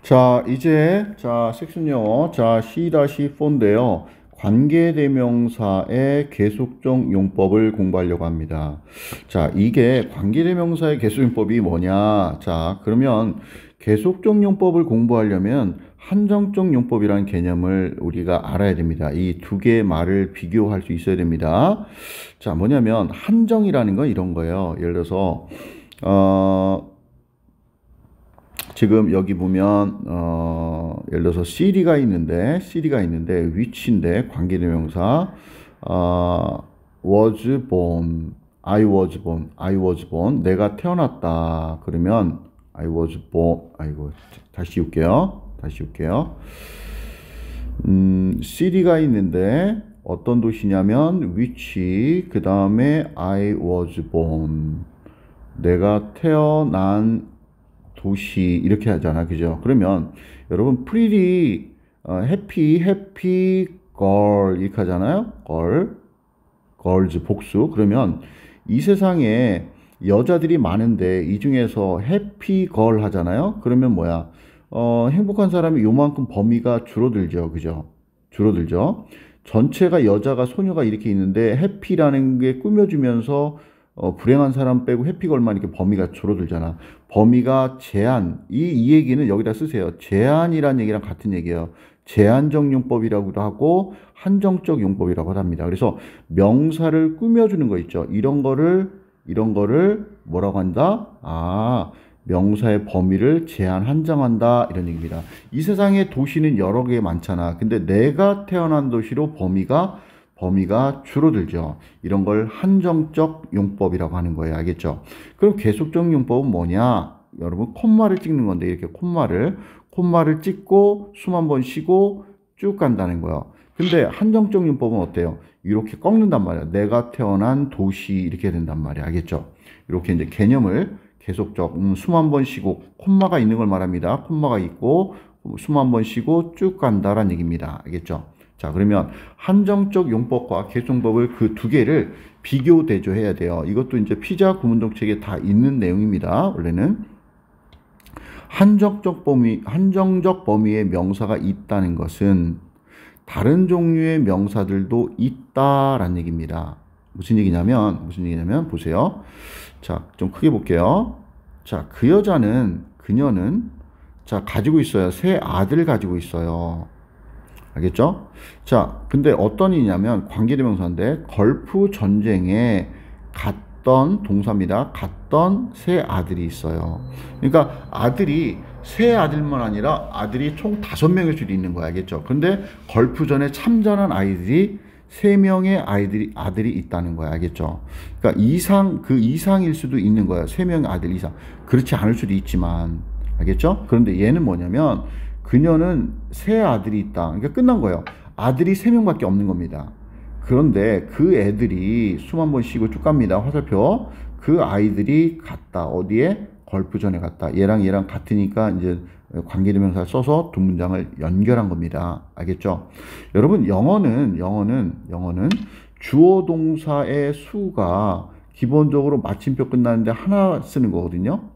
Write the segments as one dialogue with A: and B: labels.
A: 자, 이제 섹션 영어 C-4인데요. 관계대명사의 계속적 용법을 공부하려고 합니다. 자, 이게 관계대명사의 계속용법이 뭐냐? 자, 그러면 계속적 용법을 공부하려면 한정적 용법이라는 개념을 우리가 알아야 됩니다. 이 두 개의 말을 비교할 수 있어야 됩니다. 자, 뭐냐면 한정이라는 건 이런 거예요. 예를 들어서 지금 여기 보면 예를 들어서 CD가 있는데 which인데 관계대명사 was born, I was born 내가 태어났다 그러면 I was born. 아이고, 다시 올게요. CD가 있는데 어떤 도시냐면 which 그 다음에 I was born 내가 태어난 도시 이렇게 하잖아, 그죠? 그러면 여러분 pretty, happy girl 이렇게 하잖아요. girls 복수. 그러면 이 세상에 여자들이 많은데 이 중에서 happy girl 하잖아요. 그러면 뭐야? 행복한 사람이 요만큼 범위가 줄어들죠, 그죠? 줄어들죠. 전체가 여자가 소녀가 이렇게 있는데 해피라는 게 꾸며주면서 불행한 사람 빼고 해피걸만 이렇게 범위가 줄어들잖아. 범위가 제한. 이 얘기는 여기다 쓰세요. 제한이란 얘기랑 같은 얘기예요. 제한적 용법이라고도 하고 한정적 용법이라고 합니다. 그래서 명사를 꾸며주는 거 있죠. 이런 거를 뭐라고 한다? 명사의 범위를 제한, 한정한다 이런 얘기입니다. 이 세상에 도시는 여러 개 많잖아. 근데 내가 태어난 도시로 범위가 줄어들죠. 이런 걸 한정적 용법이라고 하는 거예요. 알겠죠? 그럼 계속적 용법은 뭐냐? 여러분 콤마를 찍는 건데 이렇게 콤마를 찍고 숨 한 번 쉬고 쭉 간다는 거예요. 근데 한정적 용법은 어때요? 이렇게 꺾는단 말이야. 내가 태어난 도시 이렇게 된단 말이야. 알겠죠? 이렇게 이제 개념을 계속적 숨 한 번 쉬고 콤마가 있는 걸 말합니다. 콤마가 있고 숨 한 번 쉬고 쭉 간다라는 얘기입니다. 알겠죠? 자, 그러면 한정적 용법과 계속법을 그 두 개를 비교 대조해야 돼요. 이것도 이제 피자 구문동책에 다 있는 내용입니다. 원래는 한정적 범위의 명사가 있다는 것은 다른 종류의 명사들도 있다라는 얘기입니다. 무슨 얘기냐면 보세요. 자, 좀 크게 볼게요. 자, 그녀는 가지고 있어요. 세 아들을 가지고 있어요. 알겠죠? 자, 근데 어떤 일이냐면 관계대명사인데 걸프 전쟁에 갔던 동사입니다. 갔던 세 아들이 있어요. 그러니까 아들이 세 아들만 아니라 아들이 총 5명일 수도 있는 거야. 알겠죠? 근데 걸프전에 참전한 아이들이 3명의 아들이 있다는 거야. 알겠죠? 그러니까 이상일 수도 있는 거야. 3명의 아들 이상. 그렇지 않을 수도 있지만. 알겠죠? 그런데 얘는 뭐냐면 그녀는 세 아들이 있다. 그러니까 끝난 거예요. 아들이 3명밖에 없는 겁니다. 그런데 그 애들이 숨 한 번 쉬고 쭉 갑니다. 화살표. 그 아이들이 갔다. 어디에? 걸프전에 갔다. 얘랑 같으니까 이제 관계대명사 써서 두 문장을 연결한 겁니다. 알겠죠? 여러분 영어는 주어 동사의 수가 기본적으로 마침표 끝나는데 하나 쓰는 거거든요.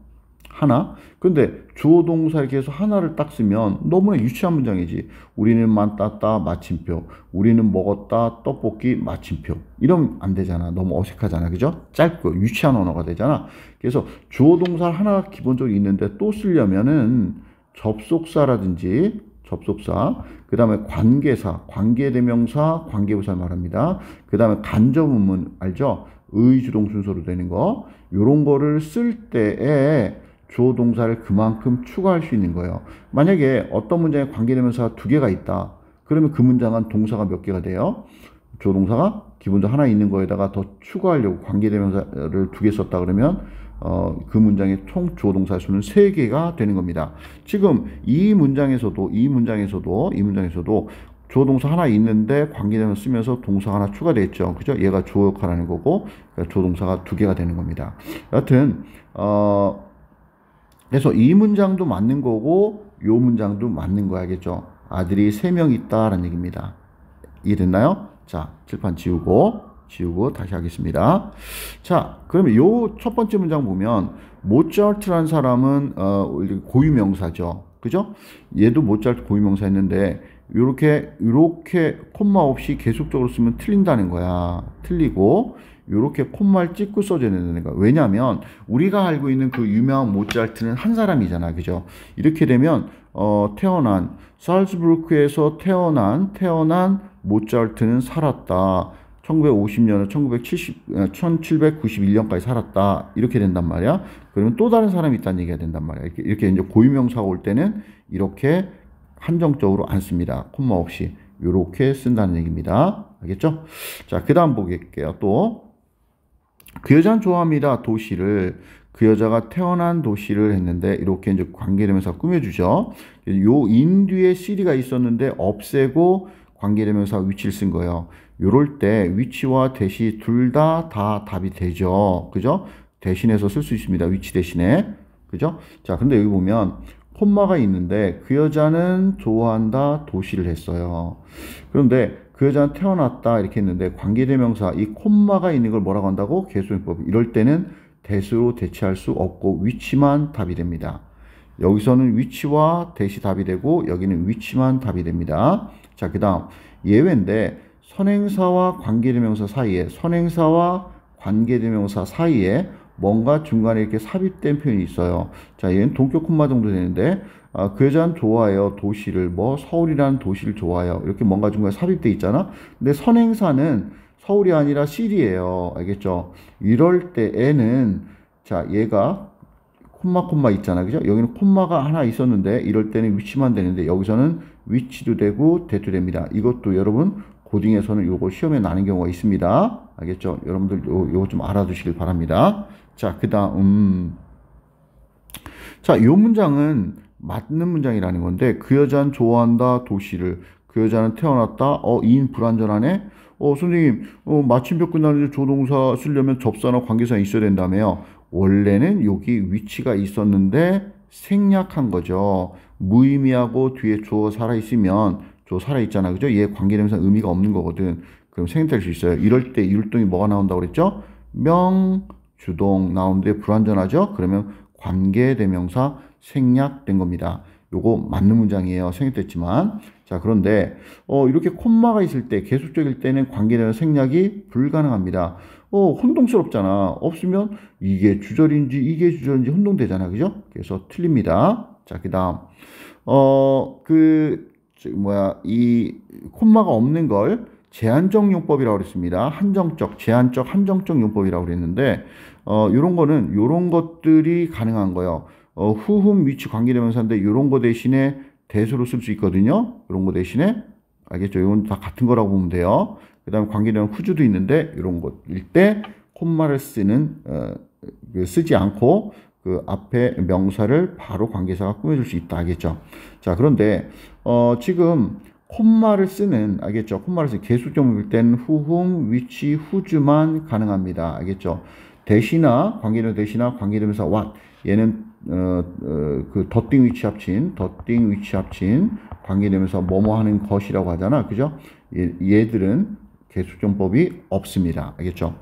A: 하나. 근데 주어 동사 이렇게 해서 하나를 딱 쓰면 너무나 유치한 문장이지. 우리는 땄다 마침표. 우리는 먹었다 떡볶이 마침표. 이러면 안 되잖아. 너무 어색하잖아. 그죠? 짧고 유치한 언어가 되잖아. 그래서 주어 동사 하나 기본적으로 있는데 또 쓰려면은 접속사라든지 그 다음에 관계사, 관계대명사, 관계부사를 말합니다. 그 다음에 간접문문 알죠? 의주동 순서로 되는 거. 요런 거를 쓸 때에 주어 동사를 그만큼 추가할 수 있는 거예요. 만약에 어떤 문장에 관계대명사가 2개가 있다. 그러면 그 문장은 동사가 몇 개가 돼요? 주어 동사가 기본적으로 하나 있는 거에다가 더 추가하려고 관계대명사를 2개 썼다 그러면 그 문장의 총 주어 동사 수는 3개가 되는 겁니다. 지금 이 문장에서도 주어 동사 하나 있는데 관계대명사 쓰면서 동사 하나 추가됐죠. 그죠? 얘가 주어 역할하는 거고 그러니까 주어 동사가 2개가 되는 겁니다. 여하튼 그래서 이 문장도 맞는 거고 요 문장도 맞는 거 알겠죠? 아들이 3명 있다라는 얘기입니다. 이해됐나요? 자, 칠판 지우고 지우고 다시 하겠습니다. 자, 그러면 요 첫 번째 문장 보면 모차르트라는 사람은 고유명사죠. 그죠? 얘도 모차르트 고유명사였는데 요렇게 콤마 없이 계속적으로 쓰면 틀린다는 거야. 틀리고 요렇게 콤마를 찍고 써줘야 되는 거야. 왜냐하면 우리가 알고 있는 그 유명한 모차르트는 한 사람이잖아. 그죠? 이렇게 되면 태어난 살츠부르크에서 태어난 모차르트는 살았다. 1950년에 1791년까지 살았다. 이렇게 된단 말이야. 그러면 또 다른 사람이 있다는 얘기가 된단 말이야. 이렇게 이제 고유명사가 올 때는 이렇게 한정적으로 안 씁니다. 콤마 없이. 이렇게 쓴다는 얘기입니다. 알겠죠? 자, 그 다음 보겠게요. 또, 그 여자는 좋아합니다. 도시를. 그 여자가 태어난 도시를 했는데, 이렇게 이제 관계대명사 꾸며주죠. 요 인 뒤에 CD가 있었는데, 없애고 관계대명사 위치를 쓴 거예요. 요럴 때 위치와 대시 둘 다 답이 되죠. 그죠? 대신해서 쓸 수 있습니다. 위치 대신에. 그죠? 자, 근데 여기 보면 콤마가 있는데 그 여자는 좋아한다 도시를 했어요. 그런데 그 여자는 태어났다 이렇게 했는데 관계대명사 이 콤마가 있는 걸 뭐라고 한다고? 계수용법. 이럴 때는 대수로 대체할 수 없고 위치만 답이 됩니다. 여기서는 위치와 대시 답이 되고 여기는 위치만 답이 됩니다. 자, 그 다음 예외인데 선행사와 관계대명사 사이에 뭔가 중간에 이렇게 삽입된 표현이 있어요. 자, 얘는 동격 콤마 정도 되는데 그 여자는 좋아해요. 도시를 서울이라는 도시를 좋아해요. 이렇게 뭔가 중간에 삽입돼 있잖아. 근데 선행사는 서울이 아니라 시리예요. 알겠죠? 이럴 때에는 자, 얘가 콤마 있잖아. 그죠? 여기는 콤마가 하나 있었는데 이럴 때는 위치만 되는데 여기서는 위치도 되고 대도 됩니다. 이것도 여러분 고딩에서는 요거 시험에 나는 경우가 있습니다. 알겠죠? 여러분들 요거 좀 알아두시길 바랍니다. 자, 그 다음 자, 요 문장은 맞는 문장이라는 건데 그 여자는 좋아한다 도시를. 그 여자는 태어났다. 인 불완전하네. 선생님 마침표 끝나는데 조동사 쓰려면 접사나 관계사 있어야 된다며요. 원래는 여기 위치가 있었는데 생략한 거죠. 무의미하고 뒤에 주어 살아있으면 주어 살아있잖아. 그죠? 얘 관계대명사 의미가 없는 거거든. 그럼 생략될 수 있어요. 이럴 때 율동이 뭐가 나온다고 그랬죠? 명주동 나오는데 불완전하죠? 그러면 관계대명사 생략된 겁니다. 요거 맞는 문장이에요. 생략됐지만. 자, 그런데 이렇게 콤마가 있을 때 계속적일 때는 관계대명사 생략이 불가능합니다. 혼동스럽잖아. 없으면 이게 주절인지 혼동되잖아. 그죠? 그래서 틀립니다. 자, 그 다음 이 콤마가 없는 걸 제한적 용법이라고 그랬습니다. 제한적 한정적 용법이라고 그랬는데 요런 거는 요런 것들이 가능한 거예요. 후음 위치 관계대명사인데 요런 거 대신에 대수로 쓸 수 있거든요. 요런 거 대신에 알겠죠? 이건 다 같은 거라고 보면 돼요. 그 다음에 관계대명사 후주도 있는데 이런 것일 때 콤마를 쓰지 않고 그 앞에 명사를 바로 관계사가 꾸며줄 수 있다. 알겠죠? 자, 그런데 지금 콤마를 쓰는 알겠죠? 콤마를 쓰는 계수점일 때는 후음, 위치, 후주만 가능합니다. 알겠죠? 대시나 관계대명사 what 얘는 그 덧띵 위치 합친 관계대명사 뭐뭐 하는 것이라고 하잖아. 그죠? 얘들은 계수정법이 없습니다. 알겠죠?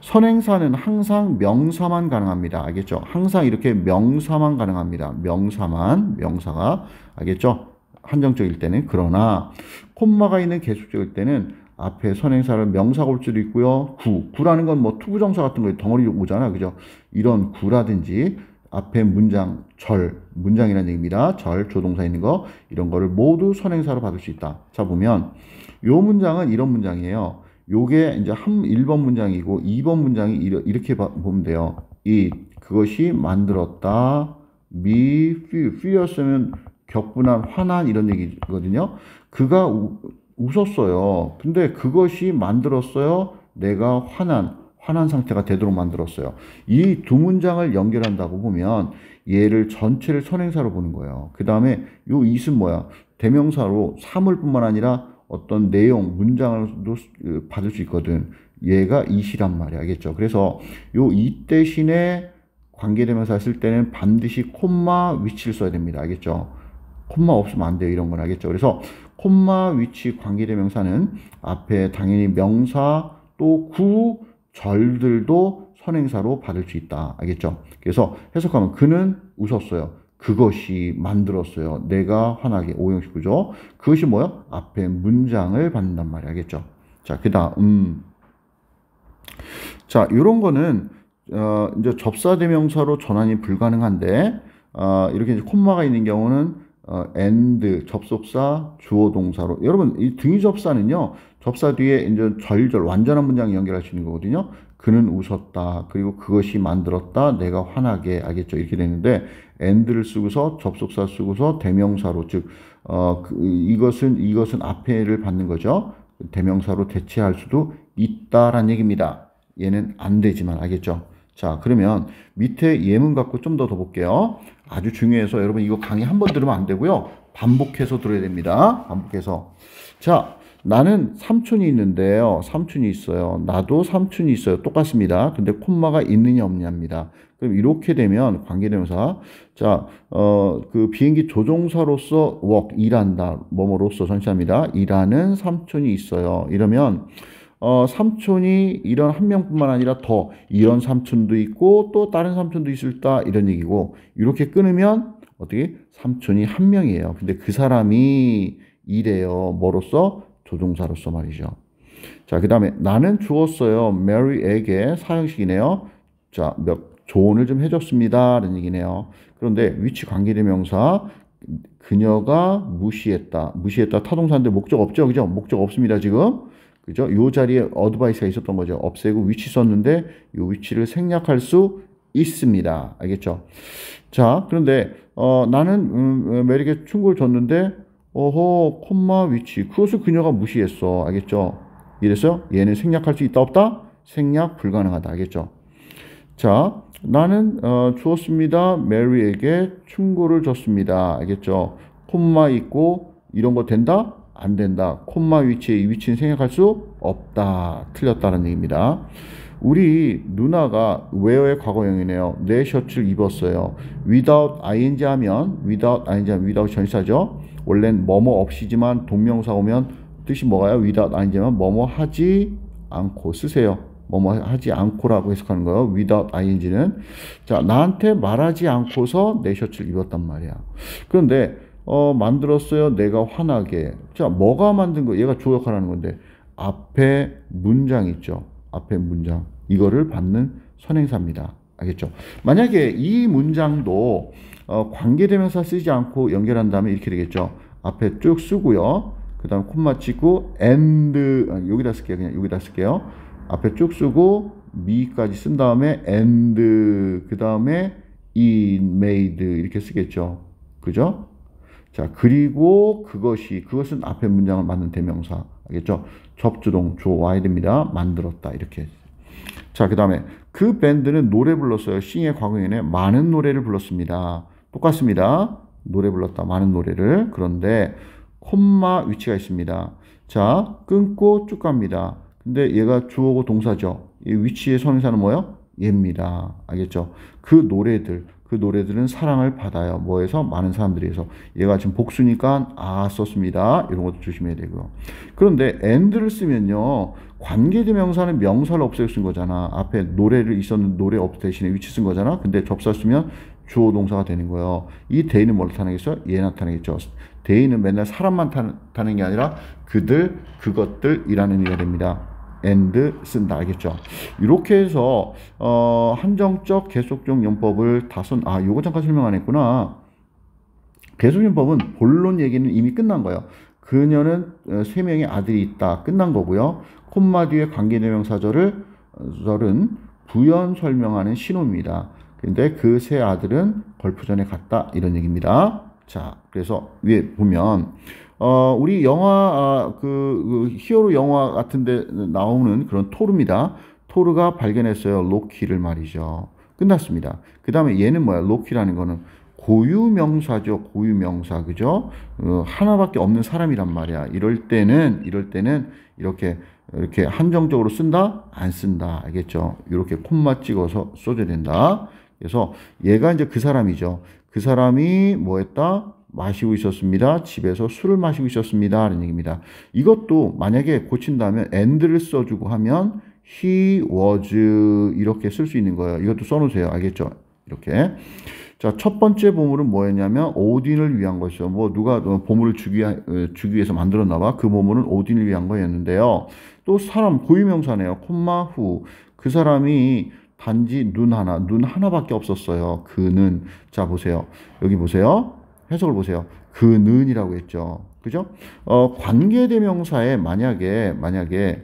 A: 선행사는 항상 명사만 가능합니다. 알겠죠? 항상 이렇게 명사만 가능합니다. 명사가 알겠죠? 한정적일 때는. 그러나 콤마가 있는 계수적일 때는 앞에 선행사를 명사가 올 수도 있고요. 구라는 건 투부정사 같은 거에 덩어리 오잖아. 그죠? 이런 구라든지 앞에 문장이라는 얘기입니다. 조동사 있는 거 이런 거를 모두 선행사로 받을 수 있다. 자, 보면 요 문장은 이런 문장이에요. 요게 이제 1번 문장이고 2번 문장이 이렇게 보면 돼요. 그것이 만들었다. furious면 격분한, 화난 이런 얘기거든요. 그가 웃었어요. 근데 그것이 만들었어요. 내가 화난 상태가 되도록 만들었어요. 이 두 문장을 연결한다고 보면 얘를 전체를 선행사로 보는 거예요. 그 다음에 요 it은 뭐야? 대명사로 사물뿐만 아니라 어떤 내용, 문장을도 받을 수 있거든. 얘가 it이란 말이야. 알겠죠? 그래서 요 it 대신에 관계대명사 쓸 때는 반드시 콤마 위치를 써야 됩니다. 알겠죠? 콤마 없으면 안 돼요. 이런 건 알겠죠? 그래서 콤마 위치 관계대명사는 앞에 당연히 명사, 또 구절들도 선행사로 받을 수 있다. 알겠죠? 그래서 해석하면 그는 웃었어요. 그것이 만들었어요. 내가 환하게. 오형식 구조. 그것이 뭐야? 앞에 문장을 받는단 말이야. 알겠죠? 자, 그 다음. 자, 요런 거는, 이제 접사대명사로 전환이 불가능한데, 이렇게 이제 콤마가 있는 경우는, and, 접속사, 주어 동사로. 여러분, 이 등위 접사는요, 접사 뒤에 이제 절절, 완전한 문장을 연결할 수 있는 거거든요. 그는 웃었다. 그리고 그것이 만들었다. 내가 환하게. 알겠죠? 이렇게 되는데, and를 쓰고서, 접속사 쓰고서, 대명사로, 즉, 이것은 앞에를 받는 거죠. 대명사로 대체할 수도 있다라는 얘기입니다. 얘는 안 되지만, 알겠죠? 자, 그러면 밑에 예문 갖고 좀 더 볼게요. 아주 중요해서 여러분 이거 강의 한 번 들으면 안 되고요. 반복해서 들어야 됩니다. 반복해서. 자, 나는 삼촌이 있는데요. 삼촌이 있어요. 나도 삼촌이 있어요. 똑같습니다. 근데 콤마가 있느냐 없냐입니다. 그럼 이렇게 되면 관계대명사. 자, 그 비행기 조종사로서 work, 일한다. 뭐뭐로서 전치합니다. 일하는 삼촌이 있어요. 이러면 삼촌이 이런 한 명뿐만 아니라 더 이런 삼촌도 있고 또 다른 삼촌도 있을다 이런 얘기고 이렇게 끊으면 어떻게 삼촌이 한 명이에요. 근데 그 사람이 이래요. 뭐로서? 조종사로서 말이죠. 자, 그 다음에 나는 주었어요. 메리에게 사형식이네요. 자, 조언을 좀 해줬습니다. 라는 얘기네요. 그런데 위치 관계대명사 그녀가 무시했다. 무시했다. 타동사인데 목적 없죠. 그죠? 목적 없습니다. 지금. 그죠? 요 자리에 어드바이스가 있었던 거죠. 없애고 위치 썼는데 요 위치를 생략할 수 있습니다. 알겠죠? 자, 그런데 나는 메리에게 충고를 줬는데 콤마 위치 그것을 그녀가 무시했어. 알겠죠? 이래서 얘는 생략할 수 있다 없다? 생략 불가능하다. 알겠죠? 자, 나는 주었습니다. 메리에게 충고를 줬습니다. 알겠죠? 콤마 있고 이런 거 된다? 안 된다. 콤마 위치에 이 위치는 생략할 수 없다. 틀렸다는 얘기입니다. 우리 누나가 wear의 과거형이네요. 내 셔츠를 입었어요. without ing 하면 without 전치사죠. 원래는 뭐뭐 없이지만 동명사 오면 뜻이 뭐가요? without ing면 뭐뭐 하지 않고 쓰세요. 뭐뭐 하지 않고라고 해석하는 거예요. without ing는. 자, 나한테 말하지 않고서 내 셔츠를 입었단 말이야. 그런데 만들었어요. 내가 환하게. 자, 뭐가 만든 거? 얘가 주어 역할을 하는 건데 앞에 문장 있죠. 앞에 문장. 이거를 받는 선행사입니다. 알겠죠? 만약에 이 문장도 관계대명사 쓰지 않고 연결한다면 이렇게 되겠죠. 앞에 쭉 쓰고요. 그 다음에 콤마 찍고 and 여기다 쓸게요. 그냥 여기다 쓸게요. 앞에 쭉 쓰고 me까지 쓴 다음에 and 그 다음에 in made 이렇게 쓰겠죠. 그죠? 자, 그리고 그것은 앞에 문장을 맞는 대명사. 알겠죠? 접주동 와야 됩니다. 만들었다. 이렇게. 자, 그 다음에 그 밴드는 노래 불렀어요. sing의 과거형이네. 많은 노래를 불렀습니다. 똑같습니다. 노래 불렀다. 많은 노래를. 그런데 콤마 위치가 있습니다. 자, 끊고 쭉 갑니다. 근데 얘가 주어고 동사죠. 이 위치의 선행사는 뭐예요? 얘입니다. 알겠죠? 그 노래들은 사랑을 받아요. 뭐에서? 많은 사람들에서. 얘가 지금 복수니까 썼습니다. 이런 것도 조심해야 되고요. 그런데 and를 쓰면요. 관계대명사는 명사를 없애고 쓴 거잖아. 앞에 노래를 있었는 노래 대신에 위치 쓴 거잖아. 근데 접사 쓰면 주어 동사가 되는 거예요. 이 대인은 뭘 나타내겠어요? 얘 나타내겠죠. 대인은 맨날 사람만 타는 게 아니라 그들, 그것들이라는 의미가 됩니다. and 쓴다. 알겠죠? 이렇게 해서 한정적 계속적 용법을 요거 잠깐 설명 안 했구나. 계속용법은 본론 얘기는 이미 끝난 거예요. 그녀는 3명의 아들이 있다. 끝난 거고요. 콤마 뒤에 관계대명사절은 부연 설명하는 신호입니다. 근데 그 3 아들은 걸프전에 갔다. 이런 얘기입니다. 자, 그래서 위에 보면 우리 영화 히어로 영화 같은데 나오는 그런 토르입니다. 토르가 발견했어요. 로키를 말이죠. 끝났습니다. 그 다음에 얘는 뭐야? 로키라는 거는 고유명사죠. 고유명사. 그죠? 하나밖에 없는 사람이란 말이야. 이럴 때는 이렇게 한정적으로 쓴다? 안 쓴다. 알겠죠? 이렇게 콤마 찍어서 써줘야 된다. 그래서 얘가 이제 그 사람이죠. 그 사람이 뭐 했다? 마시고 있었습니다. 집에서 술을 마시고 있었습니다. 라는 얘기입니다. 이것도 만약에 고친다면 and를 써주고 하면 he was 이렇게 쓸 수 있는 거예요. 이것도 써놓으세요. 알겠죠? 이렇게. 자, 첫 번째 보물은 뭐였냐면 오딘을 위한 것이죠. 뭐 누가 보물을 주기 위해서 만들었나 봐. 그 보물은 오딘을 위한 거였는데요. 또 사람 고유명사네요. 콤마 후. 그 사람이 단지 눈 하나밖에 없었어요. 그는. 자, 보세요. 여기 보세요. 해석을 보세요. 그는이라고 했죠. 그죠? 관계대명사에 만약에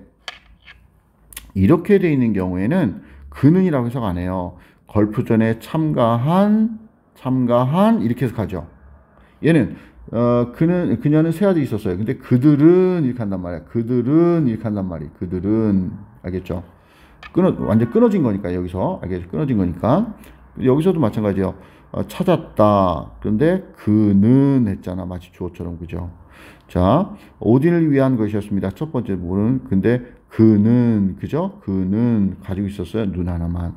A: 이렇게 돼 있는 경우에는 그는이라고 해석 안 해요. 걸프전에 참가한 이렇게 해석하죠. 얘는 그녀는 세 아들이 있었어요. 근데 그들은 이렇게 한단 말이야. 그들은 이렇게 한단 말이야. 그들은. 알겠죠? 완전 끊어진 거니까 여기서. 알겠죠? 끊어진 거니까. 여기서도 마찬가지예요. 찾았다. 그런데 그는 했잖아. 마치 주어처럼. 그죠? 자, 오딘을 위한 것이었습니다. 첫 번째 부분은. 근데 그는, 그죠? 그는 가지고 있었어요. 눈 하나만.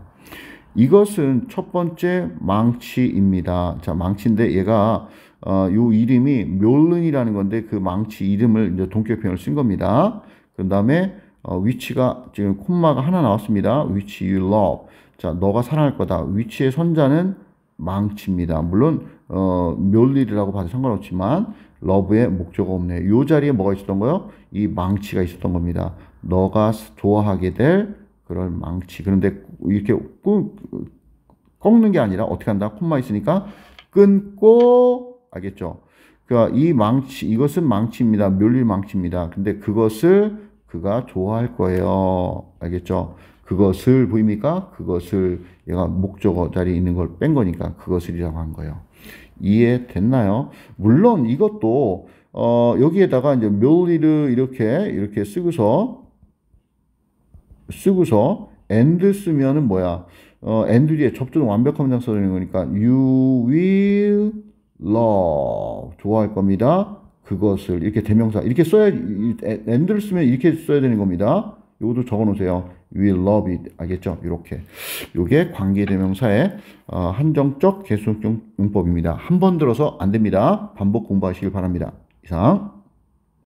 A: 이것은 첫 번째 망치입니다. 자, 망치인데 얘가 요 이름이 묘른이라는 건데 그 망치 이름을 이제 동격표현을 쓴 겁니다. 그 다음에 위치가 지금 콤마가 하나 나왔습니다. which you love. 자, 너가 사랑할 거다. 위치의 선자는 망치입니다. 물론 묘른이라고 봐도 상관없지만 love의 목적어 없네요. 요 자리에 뭐가 있었던 거요? 이 망치가 있었던 겁니다. 너가 좋아하게 될 그럴 망치. 그런데 이렇게 꺾는 게 아니라 어떻게 한다? 콤마 있으니까 끊고. 알겠죠? 그러니까 이 망치, 이것은 망치입니다. 멸릴 망치입니다. 근데 그것을 그가 좋아할 거예요. 알겠죠? 그것을 보입니까? 그것을 얘가 목적어 자리에 있는 걸 뺀 거니까 그것을이라고 한 거예요. 이해됐나요? 물론 이것도 여기에다가 이제 멸리를 이렇게 쓰고서 and 쓰면은 뭐야? and 뒤에 접두는 완벽한 문장 써야 되는 거니까 you will love. 좋아할 겁니다. 그것을. 이렇게 대명사. 이렇게 and를 쓰면 이렇게 써야 되는 겁니다. 이것도 적어 놓으세요. will love it. 알겠죠? 이렇게. 요게 관계대명사의 한정적 계속적 용법입니다. 한 번 들어서 안 됩니다. 반복 공부하시길 바랍니다. 이상.